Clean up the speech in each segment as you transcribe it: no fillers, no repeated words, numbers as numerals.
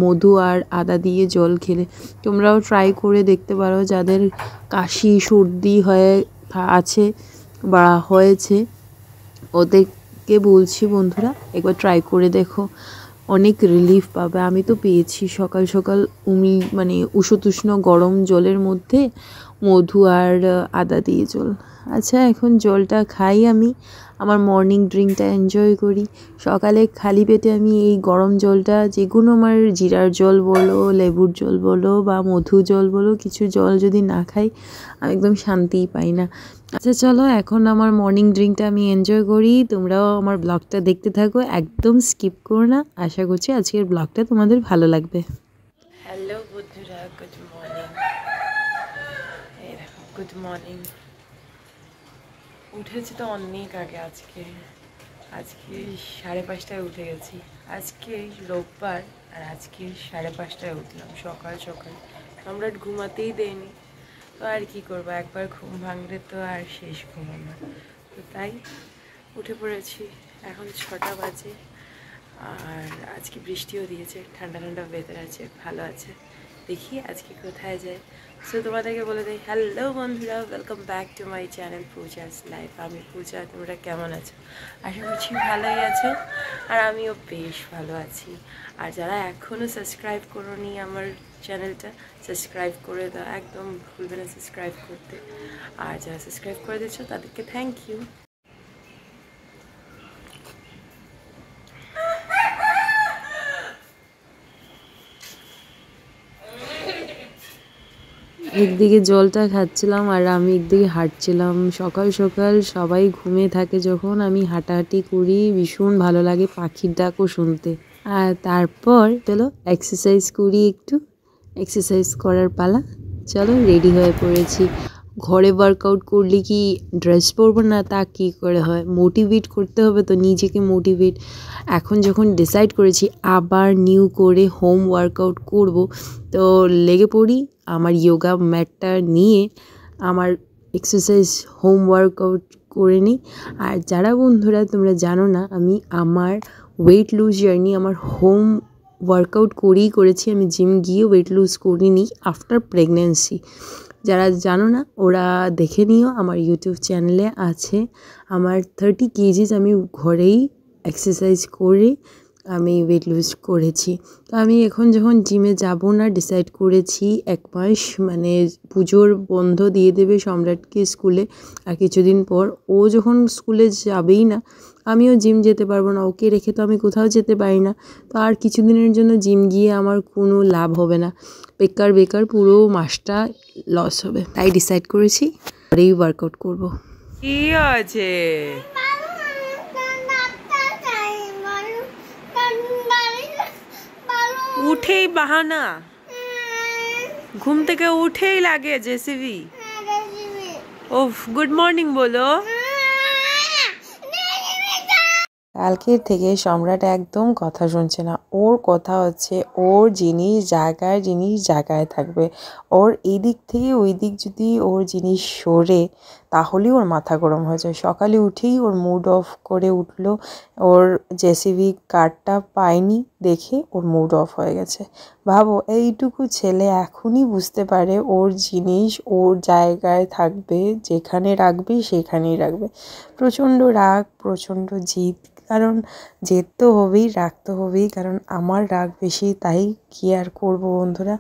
মধু আর আদা দিয়ে জল খেলে। তোমরাও ট্রাই করে দেখতে পারো যাদের কাশি সর্দি হয়ে আছে বা হয়েছে, ওদেরকে বলছি বন্ধুরা একবার ট্রাই করে দেখো, অনেক রিলিফ পাবে। আমি তো পেয়েছি সকাল সকাল মানে উষ্ণ গরম জলের মধ্যে মধু আর আদা দিয়ে জল। আচ্ছা, এখন জলটা খাই, আমি আমার মর্নিং ড্রিঙ্কটা এনজয় করি। সকালে খালি পেটে আমি এই গরম জলটা, যে কোনো আমার জিরার জল বলো, লেবুর জল বলো বা মধু জল বলো, কিছু জল যদি না খাই আমি একদম শান্তিই পাই না। আচ্ছা চলো, এখন আমার মর্নিং ড্রিঙ্কটা আমি এনজয় করি। তোমরাও আমার ব্লগটা দেখতে থাকো, একদম স্কিপ করো না। আশা করছি আজকের ব্লগটা তোমাদের ভালো লাগবে। হ্যালো বন্ধুরা, গুড মর্নিং। এই দেখো, গুড মর্নিং। উঠেছি তো অনেক আগে, আজকে 5:30টায় উঠে গেছি। আজকে রোববার আর আজকে 5:30টায় উঠলাম সকাল সকাল। সম্রাট ঘুমাতেই দেয়নি, তো আর কি করবো, একবার ঘুম ভাঙলে তো আর শেষ ঘুম না, তো তাই উঠে পড়েছি। এখন 6টা বাজে আর আজকে বৃষ্টিও দিয়েছে, ঠান্ডা ঠান্ডা ওয়েদার আছে, ভালো আছে। দেখি আজকে কোথায় যায়। সো তোমাদেরকে বলে দিই, হ্যালো বন্ধুরা, welcome back to my channel Puja's life. আমি পূজা, তোমরা কেমন আছো? আশা করছি ভালোই আছো, আর আমিও বেশ ভালো আছি। আর যারা এখনও সাবস্ক্রাইব করোনি আমার চ্যানেলটা, সাবস্ক্রাইব করে দাও, একদম ভুলবে না সাবস্ক্রাইব করতে। আর যারা সাবস্ক্রাইব করে দিচ্ছ তাদেরকে থ্যাংক ইউ। একদিকে জলটা খাচ্ছিলাম আর আমি একদিকে হাঁটছিলাম। সকাল সকাল সবাই ঘুমিয়ে থাকে যখন, আমি হাঁটাহাঁটি করি, ভীষণ ভালো লাগে পাখির ডাকও শুনতে। আর তারপর চলো এক্সারসাইজ করি, একটু এক্সারসাইজ করার পালা। চলো, রেডি হয়ে পড়েছি। ঘরে ওয়ার্কআউট করলে কি ড্রেস পরবো না তা কী করে হয়, মোটিভেট করতে হবে তো নিজেকে, মোটিভেট। এখন যখন ডিসাইড করেছি আবার নিউ করে হোম ওয়ার্কআউট করব, তো লেগে পড়ি আমার যোগা ম্যাটটা নিয়ে, আমার এক্সারসাইজ হোম ওয়ার্কআউট করে নিই। আর যারা বন্ধুরা তোমরা জানো না, আমি আমার ওয়েট লুজ জার্নি আমার হোম ওয়ার্কআউট করেই করেছি। আমি জিম গিয়ে ওয়েট লুজ করিনি আফটার প্রেগন্যান্সি। যারা জানো না ওরা দেখে নিও, আমার ইউটিউব চ্যানেলে আছে। আমার 30 কেজিস আমি ঘরেই এক্সারসাইজ করে আমি ওয়েট লুজ করেছি। তো আমি এখন যখন জিমে যাব না ডিসাইড করেছি, 1 মাস মানে পুজোর বন্ধ দিয়ে দেবে সম্রাটকে স্কুলে, আর কিছুদিন পর ও যখন স্কুলে যাবেই না, আমিও জিম যেতে পারবো না, ওকে রেখে তো আমি কোথাও যেতে পারি না। তো আর কিছুদিনের জন্য জিম গিয়ে আমার কোনো লাভ হবে না, বেকার পুরো মাসটা লস হবে। তাই ডিসাইড করেছি ঘরেই ওয়ার্কআউট করব। কি আছে? উঠেই বাহানা, ঘুম থেকে উঠেই লাগে জেসিবি। ওহ, গুড মর্নিং বলো। কালকের থেকে সম্রাট একদম কথা শুনছে না। ওর কথা হচ্ছে ওর জিনিস জায়গায় থাকবে। ওর এই দিক থেকে ওই দিক যদি ওর জিনিস সরে, তাহলেই ওর মাথা গরম হয়ে যায়। সকালে উঠেই ওর মুড অফ করে উঠলো, ওর জেসিবি কার্ডটা পায়নি দেখে ওর মুড অফ হয়ে গেছে। ভাবো, এইটুকু ছেলে এখনই বুঝতে পারে ওর জিনিস ওর জায়গায় থাকবে, যেখানে রাখবে সেখানেই রাখবে। প্রচণ্ড রাগ, প্রচণ্ড জিদ, কারণ জেদ তো হবেই, রাগ তো হবেই, কারণ আমার রাগ বেশি। তাই কি আর করবো বন্ধুরা,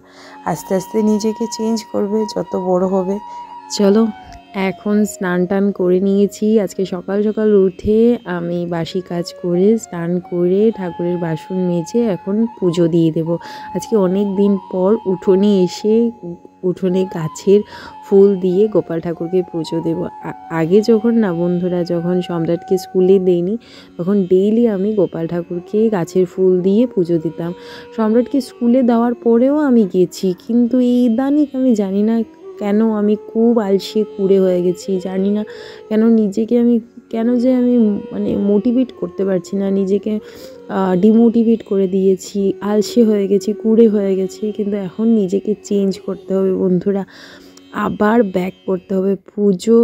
আস্তে আস্তে নিজেকে চেঞ্জ করবে যত বড় হবে। চলো, এখন স্নান টান করে নিয়েছি। আজকে সকাল সকাল উঠে আমি বাসি কাজ করে স্নান করে ঠাকুরের বাসন মেজে এখন পুজো দিয়ে দেব। আজকে অনেক দিন পর উঠোনে এসে উঠোনে গাছের ফুল দিয়ে গোপাল ঠাকুরকে পুজো দেব। আগে যখন না বন্ধুরা, যখন সম্রাটকে স্কুলে দেইনি, তখন ডেইলি আমি গোপাল ঠাকুরকে গাছের ফুল দিয়ে পুজো দিতাম। সম্রাটকে স্কুলে দেওয়ার পরেও আমি গেছি, কিন্তু এই ইদানিং আমি জানি না কেন আমি খুব আলসে কুড়ে হয়ে গেছি। জানি না কেন নিজেকে আমি মানে মোটিভেট করতে পারছি না, নিজেকে ডিমোটিভেট করে দিয়েছি, আলসে হয়ে গেছি, কুড়ে হয়ে গেছি। কিন্তু এখন নিজেকে চেঞ্জ করতে হবে বন্ধুরা, আবার ব্যাক করতে হবে। পুজো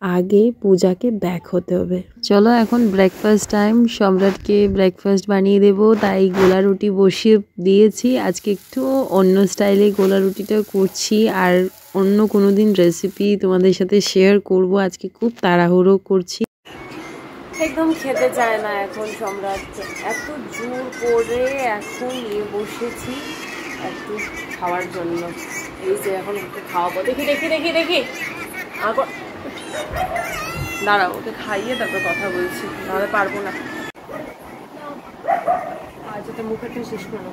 আগে পূজাকে ব্যাক হতে হবে। চলো এখন ব্রেকফাস্ট টাইম। সম্রাটকে ব্রেকফাস্ট বানিয়ে দেবো, তাই গোলা রুটি বসিয়ে দিয়েছি। আজকে একটু অন্য স্টাইলে গোলা রুটিটা করছি, আর অন্য কোনো দিন রেসিপি তোমাদের সাথে শেয়ার করব। আজকে খুব তাড়াহুড়ো করছি। একদম খেতে চায় না এখন সম্রাট, এত জোর করে এখন নিয়ে বসেছি একটু খাওয়ার জন্য। এই যে এখন ওকে খাওয়াবো, দেখি দেখি দেখি দেখি আবার দাঁড়াও, ওকে খাইয়ে তারপর কথা বলছি, নাহলে পারবো না। আচ্ছা তো মুখেটা শেষ করো,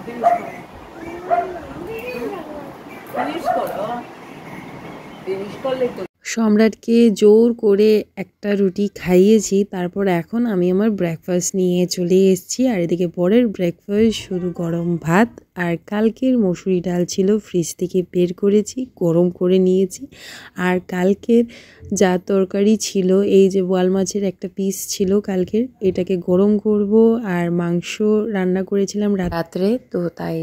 ফিনিশ করো, ফিনিশ করলে তো। সম্রাটকে জোর করে একটা রুটি খাইয়েছি, তারপর এখন আমি আমার ব্রেকফাস্ট নিয়ে চলে এসেছি। আর এদিকে পরের ব্রেকফাস্ট শুধু গরম ভাত, আর কালকের মসুরি ডাল ছিল, ফ্রিজ থেকে বের করেছি, গরম করে নিয়েছি। আর কালকের যা তরকারি ছিল, এই যে বোয়াল মাছের একটা পিস ছিল কালকের, এটাকে গরম করব। আর মাংস রান্না করেছিলাম রাত্রে, তো তাই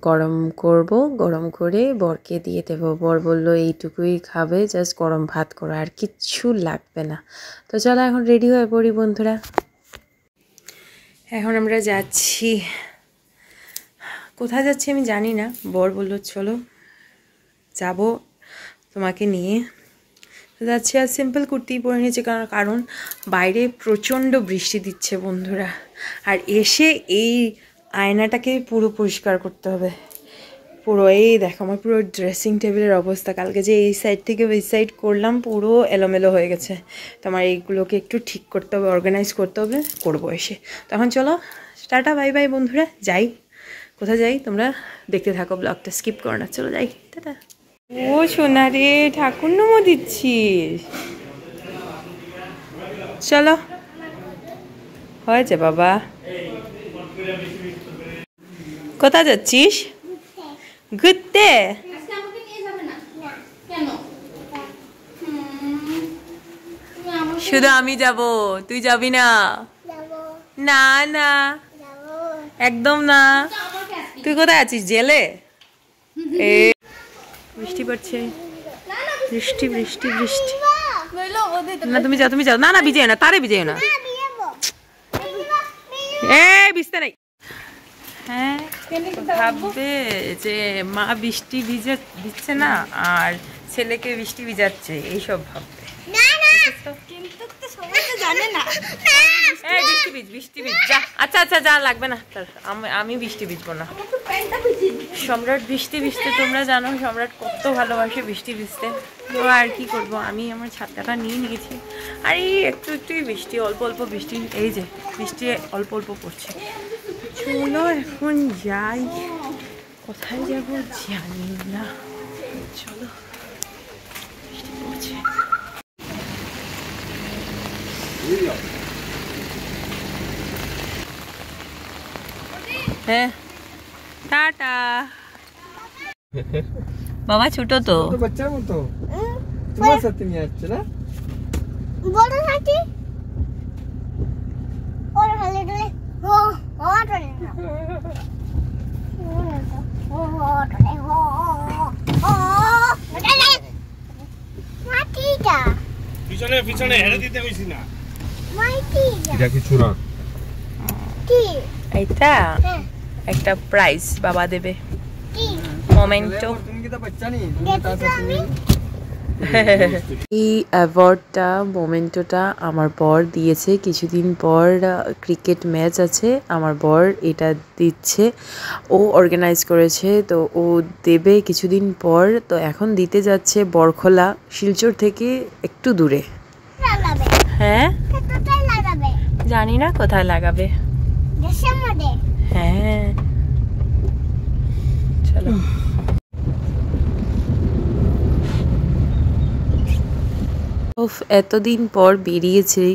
গরম করব, গরম করে বরকে দিয়ে দেবো। বর বললো এইটুকুই খাবে, জাস্ট গরম ভাত করো, আর কিচ্ছু লাগবে না। তো চলো এখন রেডি হয়ে পড়ি বন্ধুরা। এখন আমরা যাচ্ছি, কোথায় যাচ্ছি আমি জানি না। বর বললো চলো যাব তোমাকে নিয়ে, যাচ্ছি। আর সিম্পল কুর্তি পরে নিয়েছি, কারণ বাইরে প্রচণ্ড বৃষ্টি দিচ্ছে বন্ধুরা। আর এসে এই আয়নাটাকে পুরো পরিষ্কার করতে হবে পুরো। এই দেখো আমার পুরো ড্রেসিং টেবিলের অবস্থা, কালকে যে এই সাইড থেকে ওই সাইড করলাম পুরো এলোমেলো হয়ে গেছে। তো আমার এইগুলোকে একটু ঠিক করতে হবে, অর্গানাইজ করতে হবে, করবো এসে। তখন চলো টাটা বাই বাই বন্ধুরা, যাই। কোথায় যাই তোমরা দেখতে থাকো, ব্লগটা স্কিপ করো না। চলো যাই, টাটা। ও সোনা রে, ঠাকুর নমো দিচ্ছিস, চলো হয়েছে বাবা। কোথায় যাচ্ছিস? ঘুরতে? শুধু আমি যাব, তুই যাবি না? না না একদম না। তুই কোথায় আছিস? জেলে? বৃষ্টি পড়ছে, বৃষ্টি বৃষ্টি বৃষ্টি। না তুমি যাও, তুমি যাও। না না ভিজে না, তারে ভিজে না। ভিজতে নাই। হ্যাঁ ভাববে যে মা বৃষ্টি ভিজে দিচ্ছে না আর ছেলেকে বৃষ্টি ভিজাচ্ছে, এইসব ভাববে। বৃষ্টি ভিজ, বৃষ্টি ভিজ, যা। আচ্ছা আচ্ছা যা, লাগবে না, আমি বৃষ্টি ভিজবো না। সম্রাট বৃষ্টি ভিজতে, তোমরা জানো সম্রাট কত ভালোবাসে বৃষ্টি ভিজতে। তো আর কি করবো, আমি আমার ছাতাটা নিয়ে নিয়েছি। আর এই একটু একটুই বৃষ্টি, অল্প অল্প বৃষ্টি, এই যে বৃষ্টি অল্প অল্প পড়ছে। চলো এখন যাই, কোথায় যাবো জানি না। চলো বৃষ্টি পড়ছে। হ্যাঁ টাটা। বাবা ছোট তো, বাচ্চার মতো তোমার সাথে নিয়ে আসছে না, বড় নাকি ওর হালে দলে ও ও টরে না ও টরে ও ও মাটিটা পিছনে পিছনে হেরে দিতে কইছি না, মাটিটা এটা কিছু না। কি এইটা? একটা প্রাইজ বাবা দেবে, মোমেন্টো। এই অ্যাওয়ার্ডটা, মোমেন্টোটা আমার বর দিয়েছে। কিছুদিন পর ক্রিকেট ম্যাচ আছে, আমার বর এটা দিচ্ছে, ও অর্গানাইজ করেছে, তো ও দেবে কিছুদিন পর। তো এখন দিতে যাচ্ছে বরখোলা, শিলচর থেকে একটু দূরে। হ্যাঁ জানি না কোথায় লাগাবে। হ্যাঁ চলো। এতদিন পর বেরিয়েছে,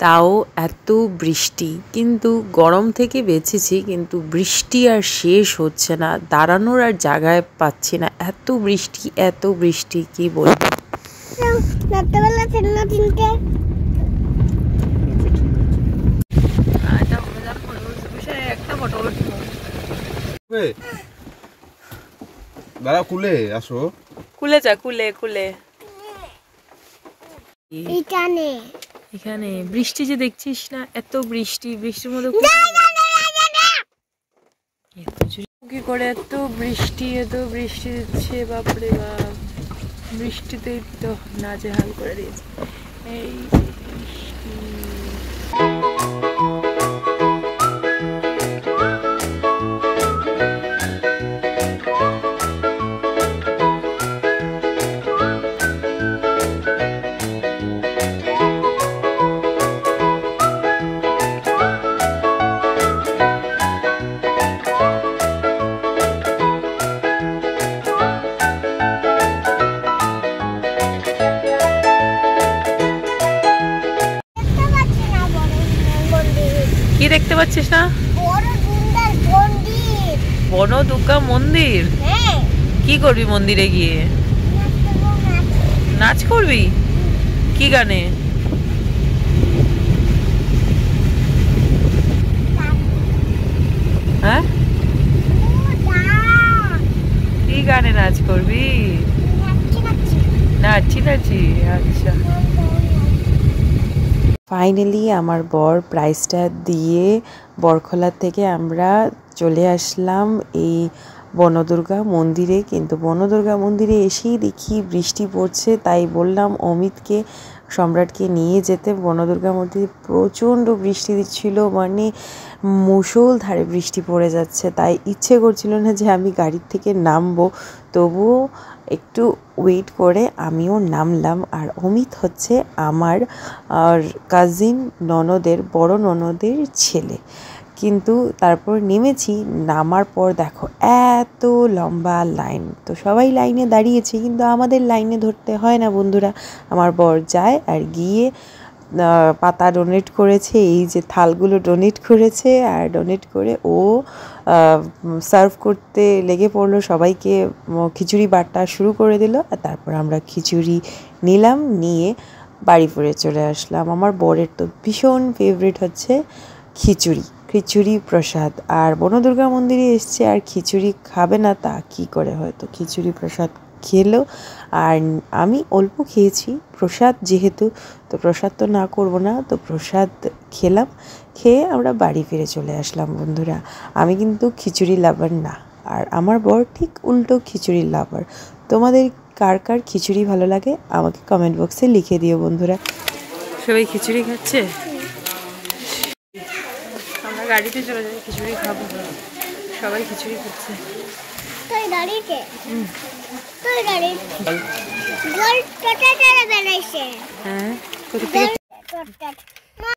তাও এত বৃষ্টি, কিন্তু গরম থেকে বেঁচেছি, কিন্তু বৃষ্টি আর শেষ হচ্ছে না, দাঁড়ানোর আর জায়গায় পাচ্ছি না, এত বৃষ্টি এত বৃষ্টি, কি বলবো। দাঁড়া, কুলে আসো, কুলে যা, কুলে কুলে। এখানে বৃষ্টি যে দেখছিস না, এত বৃষ্টি, বৃষ্টির মধ্যে কি করে এত বৃষ্টি দিচ্ছে, বাপরে বাপ, বৃষ্টিতেই তো নাজেহাল করে দিয়েছে এই বৃষ্টি। কি দেখতে পাচ্ছিস না? বন দুর্গা মন্দির। কি করবি মন্দিরে গিয়ে? নাচ করবি? কি গানে? হ্যাঁ, কি গানে নাচ করবি? নাচি। আচ্ছা, ফাইনালি আমার বর প্রাইজটা দিয়ে বরখলা থেকে আমরা চলে আসলাম এই বনদুর্গা মন্দিরে। কিন্তু বনদুর্গা মন্দিরে এসেই দেখি বৃষ্টি পড়ছে, তাই বললাম অমিতকে, সম্রাটকে নিয়ে যেতে। বনদুর্গা মন্দিরে প্রচণ্ড বৃষ্টি দিচ্ছিল, মানে মুষলধারে বৃষ্টি পড়ে যাচ্ছে, তাই ইচ্ছে করছিল না যে আমি গাড়ির থেকে নামবো। তবুও একটু ওয়েট করে আমিও নামলাম। আর অমিত হচ্ছে আমার কাজিন ননদের, বড় ননদের ছেলে। কিন্তু তারপর নেমেছি, নামার পর দেখো এত লম্বা লাইন, তো সবাই লাইনে দাঁড়িয়েছে, কিন্তু আমাদের লাইনে ধরতে হয় না বন্ধুরা। আমার বর যায় আর গিয়ে পাতা ডোনেট করেছে, এই যে থালগুলো ডোনেট করেছে, আর ডোনেট করে ও সার্ভ করতে লেগে পড়লো সবাইকে, খিচুড়ি বাটা শুরু করে দিল। আর তারপর আমরা খিচুড়ি নিলাম, নিয়ে বাড়ি ফিরে চলে আসলাম। আমার বরের তো ভীষণ ফেভারিট হচ্ছে খিচুড়ি প্রসাদ। আর বনদুর্গা মন্দিরে এসছে আর খিচুড়ি খাবে না তা কি করে, হয়তো খিচুড়ি প্রসাদ খেলো। আর আমি অল্প খেয়েছি, প্রসাদ যেহেতু, তো প্রসাদ তো না করব না, তো প্রসাদ খেলাম। খেয়ে আমরা বাড়ি ফিরে চলে আসলাম বন্ধুরা। আমি কিন্তু খিচুড়ি লাভার না, আর আমার বর ঠিক উল্টো খিচুড়ি লাভার। তোমাদের কার কার খিচুড়ি ভালো লাগে আমাকে কমেন্ট বক্সে লিখে দিও বন্ধুরা। সবাই খিচুড়ি খাচ্ছে, আমরা গাড়িতে চলে যাই, খিচুড়ি খাবো। সবাই খিচুড়ি খাচ্ছে। হ্যাঁ,